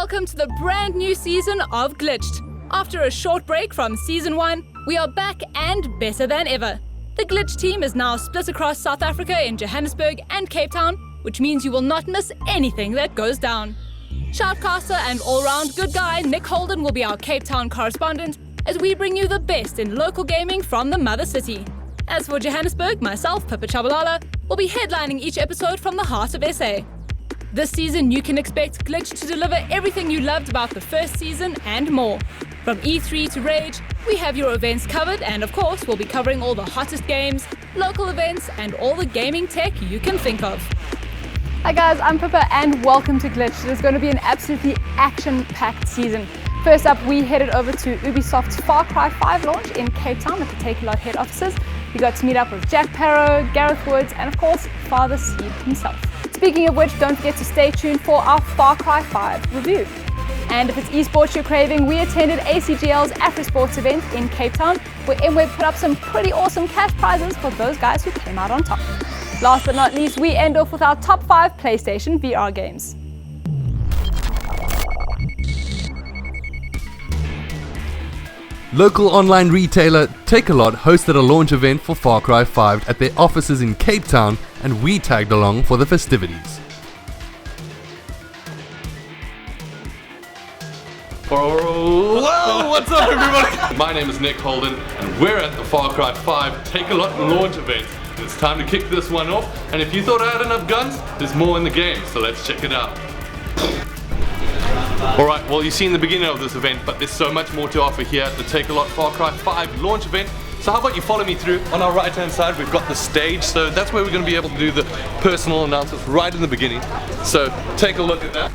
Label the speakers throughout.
Speaker 1: welcome to the brand new season of Glitched. After a short break from Season 1, we are back and better than ever. The Glitch team is now split across South Africa in Johannesburg and Cape Town, which means you will not miss anything that goes down. Shoutcaster and all-round good guy Nick Holden will be our Cape Town correspondent as we bring you the best in local gaming from the mother city. As for Johannesburg, myself, Pippa Chabalala, will be headlining each episode from the heart of SA. This season, you can expect Glitch to deliver everything you loved about the first season and more. From E3 to Rage, we have your events covered, and of course, we'll be covering all the hottest games, local events, and all the gaming tech you can think of.
Speaker 2: Hi guys, I'm Pippa and welcome to Glitch. It is going to be an absolutely action-packed season. First up, we headed over to Ubisoft's Far Cry 5 launch in Cape Town at the Take-A-Lot head offices. We got to meet up with Jack Parrow, Gareth Woods, and of course, Father Seed himself. Speaking of which, don't forget to stay tuned for our Far Cry 5 review. And if it's esports you're craving, we attended ACGL's Afresports event in Cape Town, where MWeb put up some pretty awesome cash prizes for those guys who came out on top. Last but not least, we end off with our top 5 PlayStation VR games.
Speaker 3: Local online retailer Take-A-Lot hosted a launch event for Far Cry 5 at their offices in Cape Town, and we tagged along for the festivities.
Speaker 4: Whoa, what's up everybody? My name is Nick Holden and we're at the Far Cry 5 Take-A-Lot launch event. It's time to kick this one off, and if you thought I had enough guns, there's more in the game, so let's check it out. Alright, well you've seen the beginning of this event, but there's so much more to offer here at the Take-A-Lot Far Cry 5 launch event. So how about you follow me through? On our right hand side we've got the stage, so that's where we're going to be able to do the personal announcements right in the beginning. So take a look at that.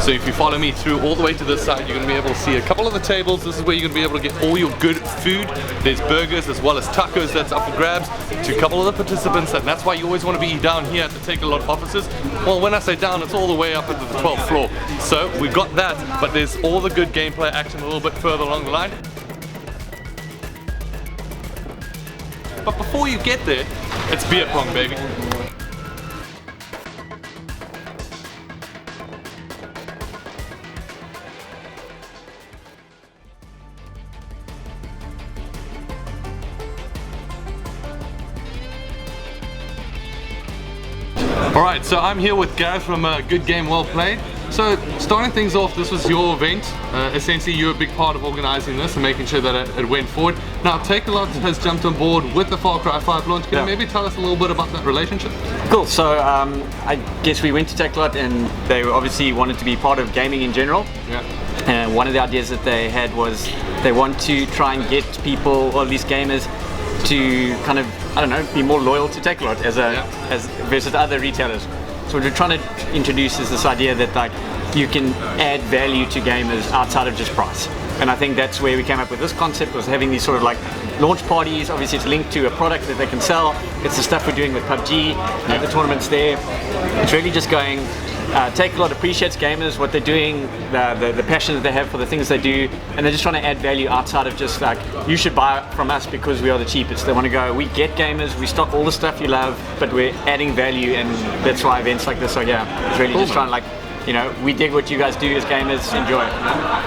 Speaker 4: So if you follow me through all the way to this side, you're going to be able to see a couple of the tables. This is where you're going to be able to get all your good food. There's burgers as well as tacos that's up for grabs to a couple of the participants, and that's why you always want to be down here at the Take-A-Lot offices. Well, when I say down, it's all the way up into the 12th floor. So we've got that, but there's all the good gameplay action a little bit further along the line. But before you get there, it's beer pong, baby. Alright, so I'm here with Gareth from Good Game Well Played. So, starting things off, this was your event. Essentially, you're a big part of organising this and making sure that it went forward. Now, Take-A-Lot has jumped on board with the Far Cry 5 launch. Can you maybe tell us a little bit about that relationship?
Speaker 5: Cool, so I guess we went to Take-A-Lot and they obviously wanted to be part of gaming in general.
Speaker 4: Yeah.
Speaker 5: And one of the ideas that they had was they want to try and get people, or at least gamers, to kind of, I don't know, be more loyal to Take-A-Lot as versus other retailers. So what we're trying to introduce is this idea that like you can add value to gamers outside of just price. And I think that's where we came up with this concept, was having these sort of like launch parties. Obviously it's linked to a product that they can sell. It's the stuff we're doing with PUBG, the tournaments there. It's really just going, Take-A-Lot appreciates gamers, what they're doing, the passion that they have for the things they do, and they're just trying to add value outside of just like, you should buy from us because we are the cheapest. They want to go, we get gamers, we stock all the stuff you love, but we're adding value, and that's why events like this are, it's really just trying to like, you know, we dig what you guys do as gamers, enjoy it.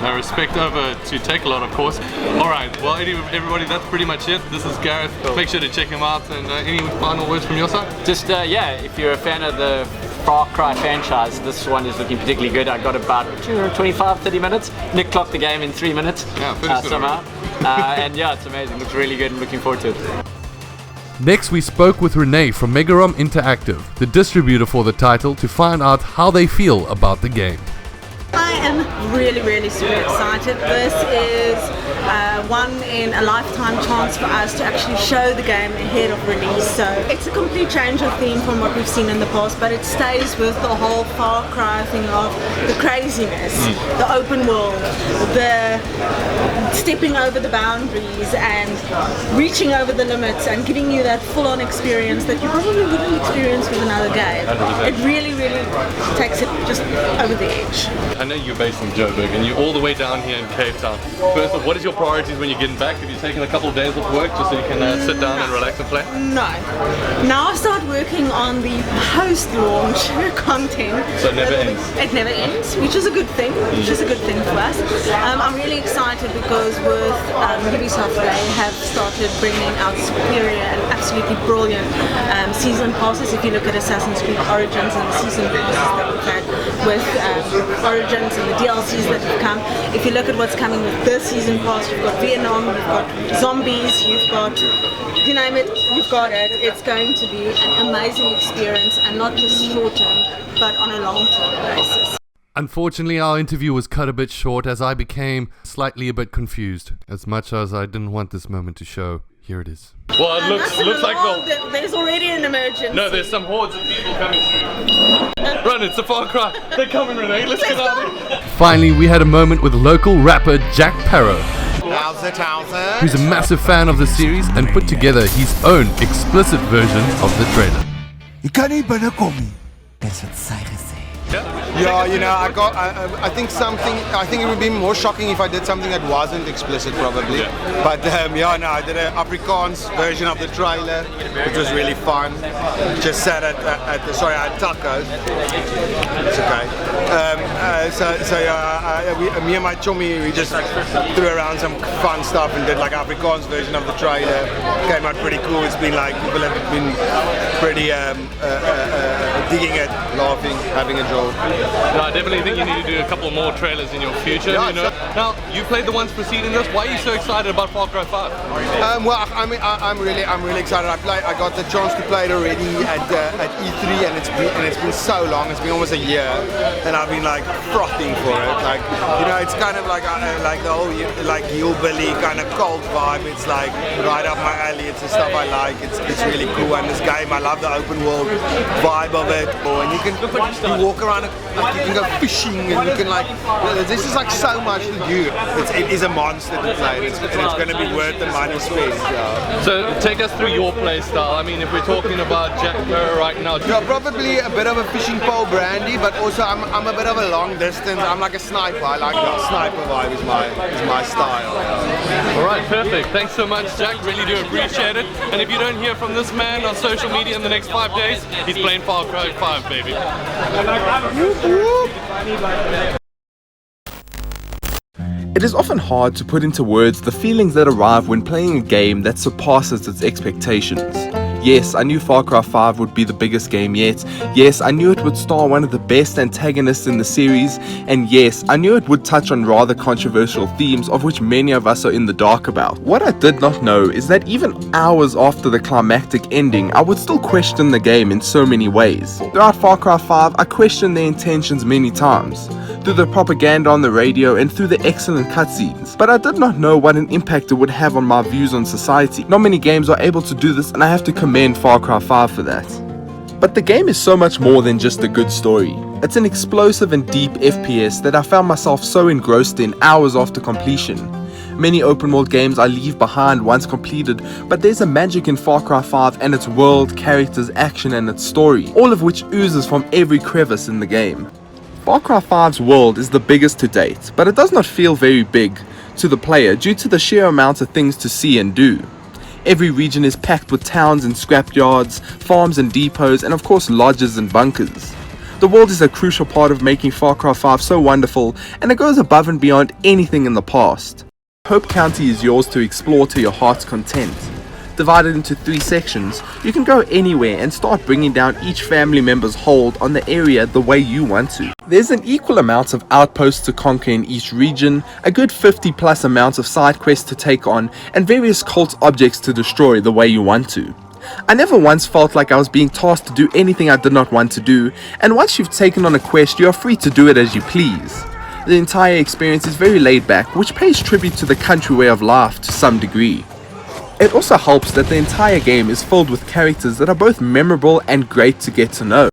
Speaker 4: Now respect over to Take-A-Lot, of course. Alright, well everybody, that's pretty much it. This is Gareth. Cool. Make sure to check him out, and any final words from your side?
Speaker 5: Just, if you're a fan of the Far Cry franchise, this one is looking particularly good. I got about 25-30 minutes. Nick clocked the game in 3 minutes somehow. And it's amazing. Looks really good and looking forward to it.
Speaker 3: Next, we spoke with Renee from Megarom Interactive, the distributor for the title, to find out how they feel about the game.
Speaker 6: I am really super excited. This is one in a lifetime chance for us to actually show the game ahead of release. So it's a complete change of theme from what we've seen in the past, but it stays with the whole Far Cry thing of the craziness, the open world, the stepping over the boundaries and reaching over the limits and giving you that full-on experience that you probably wouldn't experience with another game. 100%. It really takes it just over the edge.
Speaker 4: I know you're based in Joburg and you're all the way down here in Cape Town. First of all, what is your priorities when you're getting back? Have you taken a couple of days off work just so you can sit down and relax and play?
Speaker 6: No. Now I start working on the post-launch content.
Speaker 4: So it never ends?
Speaker 6: It never ends, which is a good thing, for us. I'm really excited because with Ubisoft, they have started bringing out superior and absolutely brilliant season passes. If you look at Assassin's Creed Origins and the season passes that we've had with Origins and the DLCs that have come, if you look at what's coming with this season pass, you've got Vietnam, you've got zombies, you've got, you name it, you've got it. It's going to be an amazing experience, and not just short term, but on a long term basis.
Speaker 3: Unfortunately, our interview was cut a bit short as I became slightly a bit confused. As much as I didn't want this moment to show, here it is.
Speaker 4: Well, it looks like
Speaker 6: there's already an emergency.
Speaker 4: No, there's some hordes of people coming through. Run, it's a Far Cry. They're coming, Renee. Let's get out of here.
Speaker 3: Finally, we had a moment with local rapper Jack Parrow,
Speaker 7: How's it?
Speaker 3: who's a massive fan of the series and put together his own explicit version of the trailer.
Speaker 7: Jy kan nie binnekom nie. Dis wat sy gesê. Yeah, you know, I think it would be more shocking if I did something that wasn't explicit, probably. Yeah. But yeah, no, I did an Afrikaans version of the trailer, which was really fun. Just sat at tacos. It's okay. Me and my chummy, we just threw around some fun stuff and did like Afrikaans version of the trailer. Came out pretty cool. It's been like, people have been pretty digging it, laughing, having a joke.
Speaker 4: No, I definitely think you need to do a couple more trailers in your future.
Speaker 7: Yeah,
Speaker 4: you know? Now, you played the ones preceding this. Why are you so excited about Far Cry 5?
Speaker 7: Well, I'm really excited. I got the chance to play it already at E3, and it's been so long. It's been almost a year, and I've been like frothing for it. Like, you know, it's kind of like the whole like hillbilly kind of cult vibe. It's like right up my alley. It's the stuff I like. It's really cool. And this game, I love the open world vibe of it. And you walk around, like, you can go fishing, and you can like, this is like so much to do. It is a monster to play, and it's going to be worth the money spent. Yeah.
Speaker 4: So take us through your play style. I mean, if we're talking about Jack Parrow right now,
Speaker 7: yeah, probably a bit of a fishing pole brandy, but also I'm a bit of a long distance. I'm like a sniper. I like that sniper vibe is my style.
Speaker 4: All right, perfect. Thanks so much, Jack. Really do appreciate it. And if you don't hear from this man on social media in the next 5 days, he's playing Far Cry 5, baby.
Speaker 8: It is often hard to put into words the feelings that arrive when playing a game that surpasses its expectations. Yes, I knew Far Cry 5 would be the biggest game yet. Yes, I knew it would star one of the best antagonists in the series. And yes, I knew it would touch on rather controversial themes of which many of us are in the dark about. What I did not know is that even hours after the climactic ending, I would still question the game in so many ways. Throughout Far Cry 5, I questioned their intentions many times, through the propaganda on the radio and through the excellent cutscenes. But I did not know what an impact it would have on my views on society. Not many games are able to do this, and I have to commend Far Cry 5 for that. But the game is so much more than just a good story. It's an explosive and deep FPS that I found myself so engrossed in hours after completion. Many open world games I leave behind once completed, but there's a magic in Far Cry 5 and its world, characters, action and its story, all of which oozes from every crevice in the game. Far Cry 5's world is the biggest to date, but it does not feel very big to the player due to the sheer amount of things to see and do. Every region is packed with towns and scrapyards, farms and depots, and of course lodges and bunkers. The world is a crucial part of making Far Cry 5 so wonderful, and it goes above and beyond anything in the past. Hope County is yours to explore to your heart's content. Divided into 3 sections, you can go anywhere and start bringing down each family member's hold on the area the way you want to. There's an equal amount of outposts to conquer in each region, a good 50 plus amounts of side quests to take on, and various cult objects to destroy the way you want to. I never once felt like I was being tasked to do anything I did not want to do, and once you've taken on a quest, you are free to do it as you please. The entire experience is very laid back, which pays tribute to the country way of life to some degree. It also helps that the entire game is filled with characters that are both memorable and great to get to know.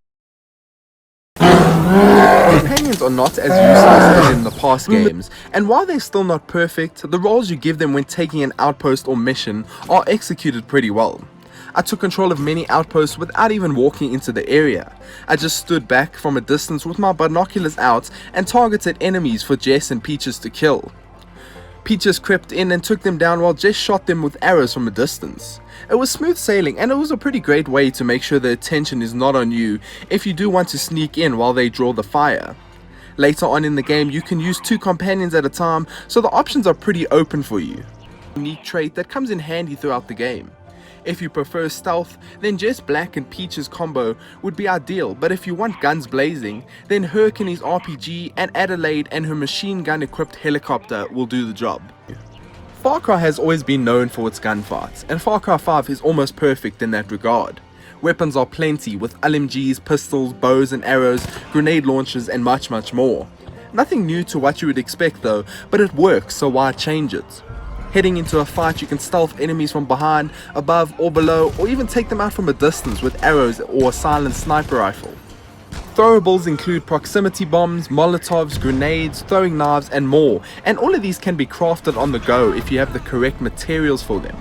Speaker 8: Companions are not as useless as in the past games, and while they're still not perfect, the roles you give them when taking an outpost or mission are executed pretty well. I took control of many outposts without even walking into the area. I just stood back from a distance with my binoculars out and targeted enemies for Jess and Peaches to kill. Peaches crept in and took them down while Jess shot them with arrows from a distance. It was smooth sailing, and it was a pretty great way to make sure the attention is not on you if you do want to sneak in while they draw the fire. Later on in the game, you can use 2 companions at a time, so the options are pretty open for you. A unique trait that comes in handy throughout the game. If you prefer stealth, then Jess Black and Peach's combo would be ideal, but if you want guns blazing, then Herc and his RPG and Adelaide and her machine gun equipped helicopter will do the job. Far Cry has always been known for its gunfights, and Far Cry 5 is almost perfect in that regard. Weapons are plenty with LMGs, pistols, bows and arrows, grenade launchers and much more. Nothing new to what you would expect though, but it works, so why change it? Heading into a fight, you can stealth enemies from behind, above or below, or even take them out from a distance with arrows or a silent sniper rifle. Throwables include proximity bombs, molotovs, grenades, throwing knives and more, and all of these can be crafted on the go if you have the correct materials for them.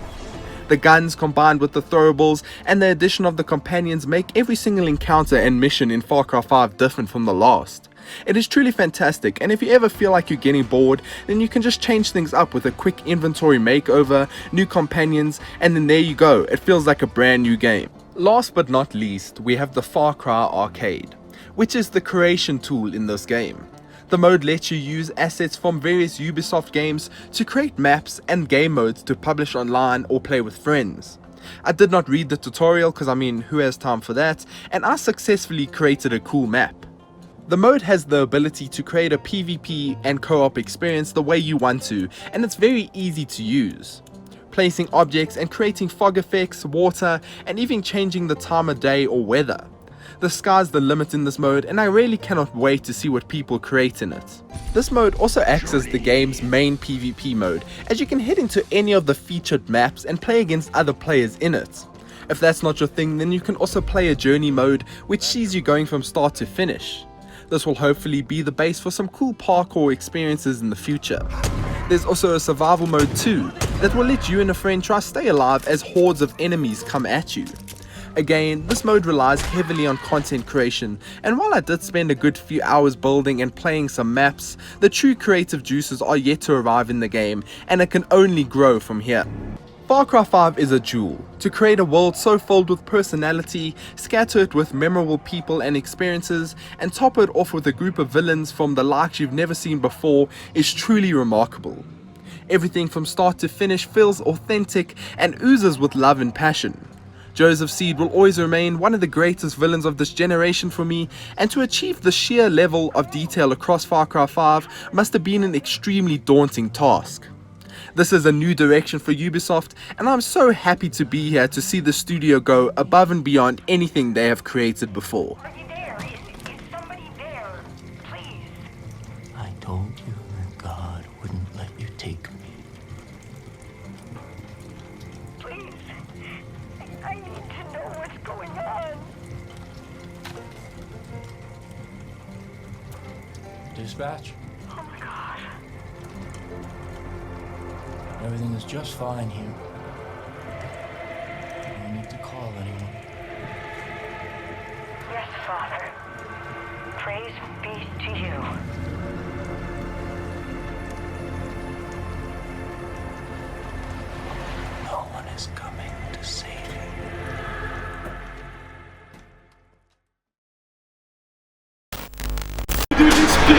Speaker 8: The guns combined with the throwables and the addition of the companions make every single encounter and mission in Far Cry 5 different from the last. It is truly fantastic, and if you ever feel like you're getting bored, then you can just change things up with a quick inventory makeover, new companions, and then there you go, it feels like a brand new game. Last but not least, we have the Far Cry Arcade, which is the creation tool in this game. The mode lets you use assets from various Ubisoft games to create maps and game modes to publish online or play with friends. I did not read the tutorial because I mean, who has time for that, and I successfully created a cool map. The mode has the ability to create a PvP and co-op experience the way you want to, and it's very easy to use. Placing objects and creating fog effects, water, and even changing the time of day or weather. The sky's the limit in this mode, and I really cannot wait to see what people create in it. This mode also acts as the game's main PvP mode, as you can head into any of the featured maps and play against other players in it. If that's not your thing, then you can also play a journey mode, which sees you going from start to finish. This will hopefully be the base for some cool parkour experiences in the future. There's also a survival mode too, that will let you and a friend try stay alive as hordes of enemies come at you. Again, this mode relies heavily on content creation, and while I did spend a good few hours building and playing some maps, the true creative juices are yet to arrive in the game, and it can only grow from here. Far Cry 5 is a jewel. To create a world so filled with personality, scatter it with memorable people and experiences, and top it off with a group of villains from the likes you've never seen before is truly remarkable. Everything from start to finish feels authentic and oozes with love and passion. Joseph Seed will always remain one of the greatest villains of this generation for me, and to achieve the sheer level of detail across Far Cry 5 must have been an extremely daunting task. This is a new direction for Ubisoft, and I'm so happy to be here to see the studio go above and beyond anything they have created before.
Speaker 9: Are you there? Is somebody there? Please.
Speaker 10: I told you that God wouldn't let you take me.
Speaker 9: Please. I need to know what's going on.
Speaker 10: Dispatch?
Speaker 9: Oh my God.
Speaker 10: Everything is just fine here. No need to call anyone.
Speaker 9: Yes, Father. Praise be to you.
Speaker 10: No one is coming to save you.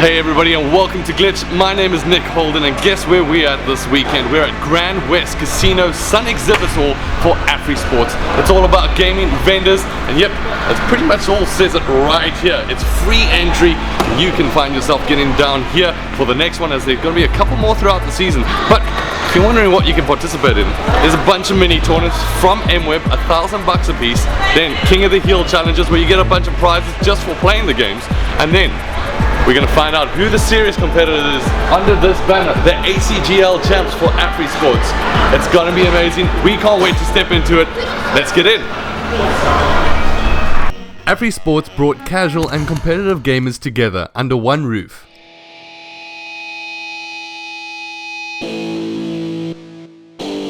Speaker 4: Hey everybody and welcome to Glitch. My name is Nick Holden, and guess where we're at this weekend? We're at Grand West Casino Sun Exhibit Hall for Afresports. It's all about gaming, vendors, and yep, that's pretty much all says it right here. It's free entry. You can find yourself getting down here for the next one, as there's going to be a couple more throughout the season. But if you're wondering what you can participate in, there's a bunch of mini tournaments from MWeb, $1,000 a piece. Then King of the Hill challenges, where you get a bunch of prizes just for playing the games. And then we're going to find out who the serious competitor is under this banner, the ACGL champs for Afresports. It's going to be amazing. We can't wait to step into it. Let's get in.
Speaker 3: Afresports brought casual and competitive gamers together under one roof.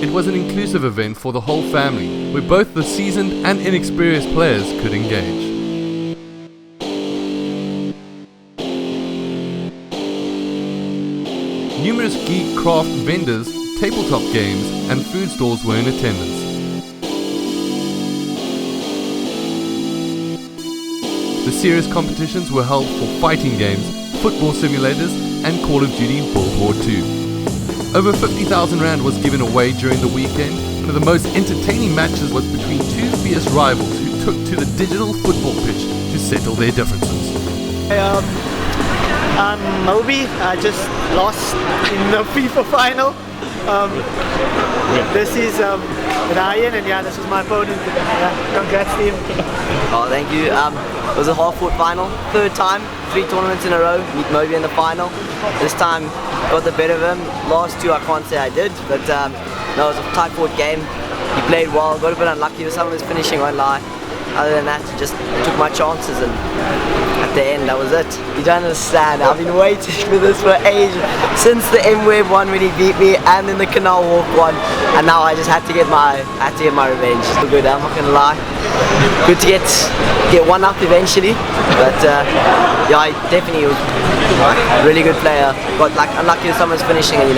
Speaker 3: It was an inclusive event for the whole family, where both the seasoned and inexperienced players could engage. Numerous geek craft vendors, tabletop games, and food stalls were in attendance. The serious competitions were held for fighting games, football simulators, and Call of Duty World War II. Over 50,000 Rand was given away during the weekend. One of the most entertaining matches was between two fierce rivals who took to the digital football pitch to settle their differences.
Speaker 11: I'm Moby. I just lost in the FIFA final. This is Ryan, and yeah, this is my opponent. Yeah, congrats team.
Speaker 12: Oh, thank you. It was a half-court final, third time, 3 tournaments in a row, meet Moby in the final. This time got the better of him. Last 2 I can't say I did, but no, it was a tight court game. He played well, got a bit unlucky with some of his finishing, won't lie. Other than that, just took my chances, and at the end, that was it. You don't understand, I've been waiting for this for ages. Since the M-Web one when he beat me, and then the Canal Walk one, and now I just had to get my revenge. So good, I'm not gonna lie. Good to get one up eventually, but yeah, I definitely was a really good player. Got like unlucky with someone's finishing, and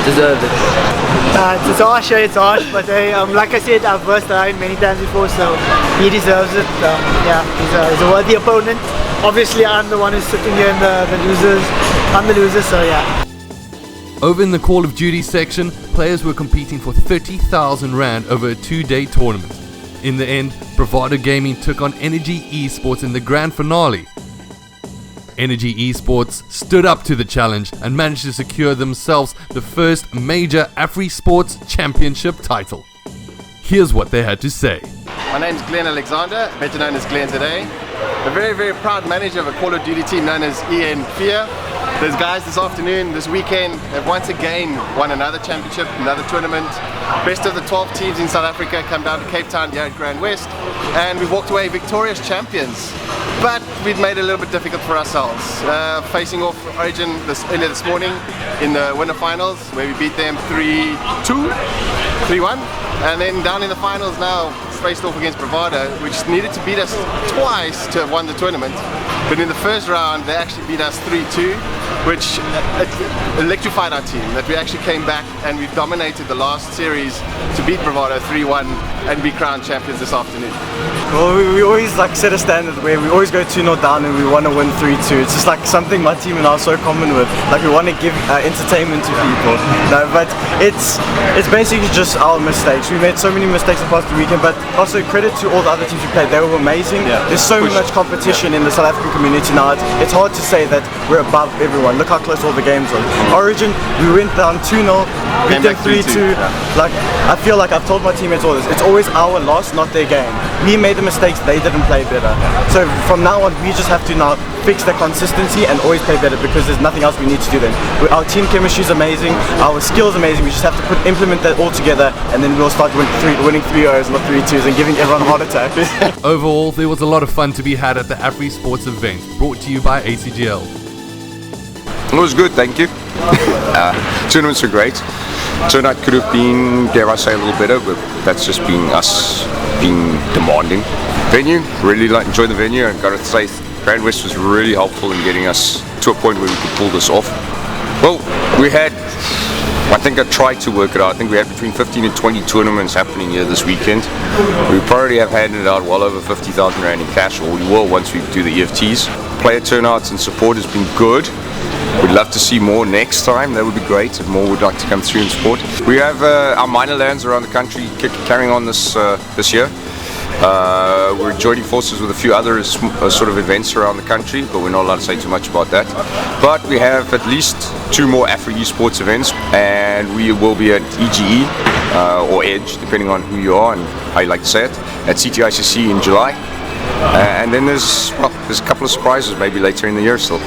Speaker 12: deserved it.
Speaker 11: It's harsh, but like I said, I've versed Ryan many times before, so he deserves it. Yeah, he's a worthy opponent. Obviously, I'm the one who's sitting here in the losers. I'm the loser, so yeah.
Speaker 3: Over in the Call of Duty section, players were competing for 30,000 Rand over a 2-day tournament. In the end, Bravado Gaming took on Energy Esports in the grand finale. Energy Esports stood up to the challenge and managed to secure themselves the first major Afresports Championship title. Here's what they had to say.
Speaker 13: My name is Glenn Alexander, better known as Glenn today. A very, very proud manager of a Call of Duty team known as EN4. Those guys this afternoon, this weekend, have once again won another championship, another tournament. Best of the 12 teams in South Africa come down to Cape Town here at Grand West, and we've walked away victorious champions. But we've made it a little bit difficult for ourselves. Facing off Origin earlier this morning in the winter finals, where we beat them 3-2, 3-1. And then down in the finals now, faced off against Bravado, which needed to beat us twice to have won the tournament. But in the first round, they actually beat us 3-2, which electrified our team, that we actually came back and we've dominated the last series to beat Bravado 3-1 and be crowned champions this afternoon.
Speaker 14: Well, we always set a standard where we always go 2-0 down and we want to win 3-2. It's just like something my team and I are so common with. Like we want to give entertainment to people. No, but it's basically just our mistakes. We made so many mistakes the past weekend, but also credit to all the other teams we played. They were amazing. Yeah. There's so much competition in the South African community now. It's hard to say that we're above everyone. Look how close all the games are. Origin, we went down 2-0, beat them 3-2. Like I feel like I've told my teammates all this. It's always our loss, not their game. We made the mistakes, they didn't play better. So from now on, we just have to now fix the consistency and always play better, because there's nothing else we need to do then. Our team chemistry is amazing, our skills amazing. We just have to implement that all together, and then we'll start winning 3-0s, not 3-2s, and giving everyone heart attacks.
Speaker 3: Overall, there was a lot of fun to be had at the Afresports event, brought to you by ACGL.
Speaker 15: It was good, thank you. Tournaments were great. Tonight could have been, dare I say, a little better, but that's just being us being demanding. Venue, really enjoyed the venue, and got to say, Grand West was really helpful in getting us to a point where we could pull this off. Well, we had, I think I tried to work it out, I think we had between 15 and 20 tournaments happening here this weekend. We probably have handed out well over 50,000 Rand in cash, or we will once we do the EFTs. Player turnouts and support has been good. We'd love to see more next time, that would be great, if more would like to come through and support. We have our minor lands around the country carrying on this year. We're joining forces with a few other sort of events around the country, but we're not allowed to say too much about that. But we have at least 2 more Afresports events, and we will be at EGE or Edge, depending on who you are and how you like to say it, at CTICC in July. And then there's a couple of surprises maybe later in the year still.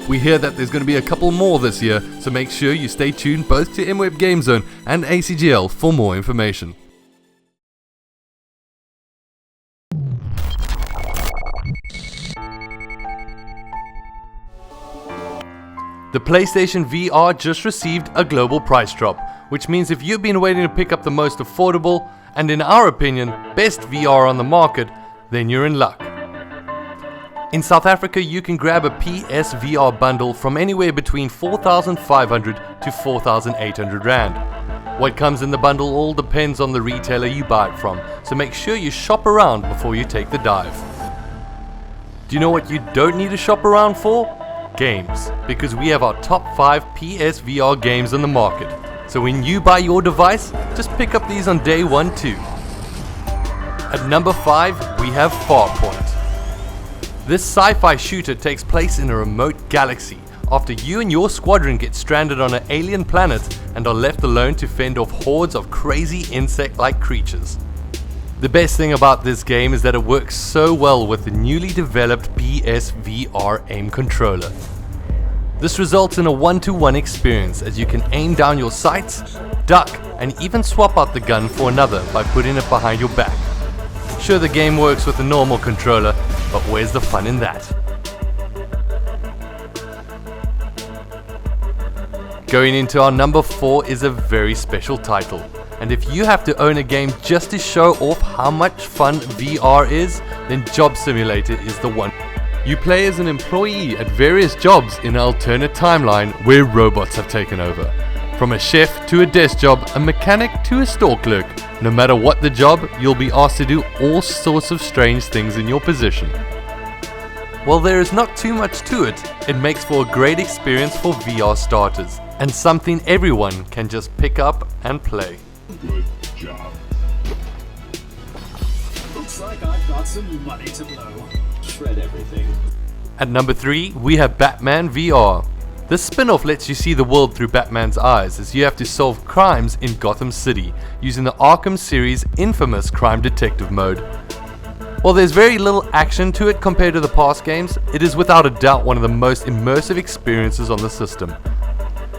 Speaker 3: We hear that there's going to be a couple more this year, so make sure you stay tuned both to M-Web Game Zone and ACGL for more information. The PlayStation VR just received a global price drop, which means if you've been waiting to pick up the most affordable and in our opinion, best VR on the market, then you're in luck. In South Africa, you can grab a PSVR bundle from anywhere between 4,500 to 4,800 Rand. What comes in the bundle all depends on the retailer you buy it from, so make sure you shop around before you take the dive. Do you know what you don't need to shop around for? Games, because we have our top 5 PSVR games on the market. So when you buy your device, just pick up these on day 1 too. At number 5, we have Farpoint. This sci-fi shooter takes place in a remote galaxy after you and your squadron get stranded on an alien planet and are left alone to fend off hordes of crazy insect-like creatures. The best thing about this game is that it works so well with the newly developed PSVR aim controller. This results in a one-to-one experience as you can aim down your sights, duck, and even swap out the gun for another by putting it behind your back. Sure, the game works with a normal controller, but where's the fun in that? Going into our number 4 is a very special title, and if you have to own a game just to show off how much fun VR is, then Job Simulator is the one. You play as an employee at various jobs in an alternate timeline where robots have taken over. From a chef to a desk job, a mechanic to a store clerk, no matter what the job, you'll be asked to do all sorts of strange things in your position. While there is not too much to it, it makes for a great experience for VR starters, and something everyone can just pick up and play.
Speaker 16: Good job. Looks like I've got some money to blow. Shred everything.
Speaker 3: At number 3, we have Batman VR. This spin-off lets you see the world through Batman's eyes as you have to solve crimes in Gotham City using the Arkham series' infamous crime detective mode. While there's very little action to it compared to the past games, it is without a doubt one of the most immersive experiences on the system.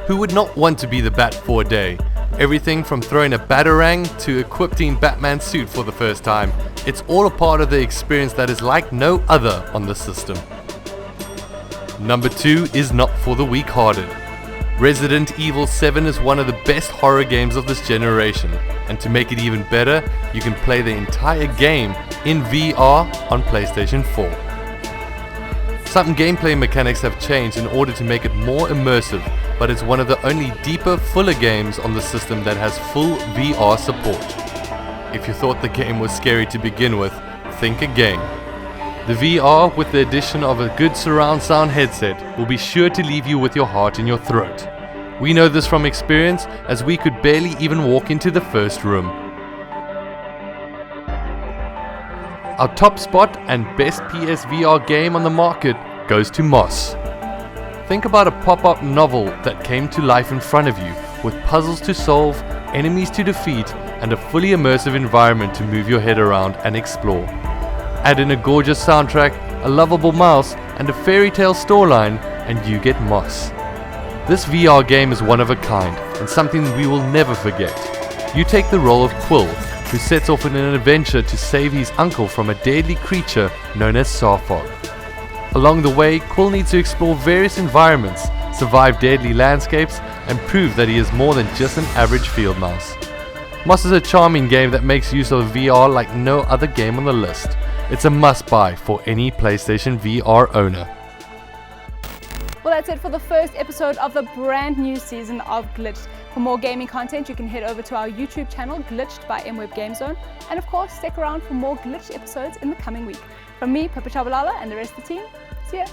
Speaker 3: Who would not want to be the Bat for a day? Everything from throwing a batarang to equipping Batman's suit for the first time. It's all a part of the experience that is like no other on the system. Number 2 is not for the weak-hearted. Resident Evil 7 is one of the best horror games of this generation, and to make it even better, you can play the entire game in VR on PlayStation 4. Some gameplay mechanics have changed in order to make it more immersive, but it's one of the only deeper, fuller games on the system that has full VR support. If you thought the game was scary to begin with, think again. The VR, with the addition of a good surround sound headset, will be sure to leave you with your heart in your throat. We know this from experience, as we could barely even walk into the first room. Our top spot and best PSVR game on the market goes to Moss. Think about a pop-up novel that came to life in front of you, with puzzles to solve, enemies to defeat, and a fully immersive environment to move your head around and explore. Add in a gorgeous soundtrack, a lovable mouse, and a fairy tale storyline, and you get Moss. This VR game is one of a kind, and something we will never forget. You take the role of Quill, who sets off on an adventure to save his uncle from a deadly creature known as Sarfog. Along the way, Quill needs to explore various environments, survive deadly landscapes, and prove that he is more than just an average field mouse. Moss is a charming game that makes use of VR like no other game on the list. It's a must-buy for any PlayStation VR owner.
Speaker 2: Well, that's it for the first episode of the brand new season of Glitched. For more gaming content, you can head over to our YouTube channel, Glitched by MWeb Game Zone. And of course, stick around for more Glitched episodes in the coming week. From me, Papa Chabalala, and the rest of the team, see ya!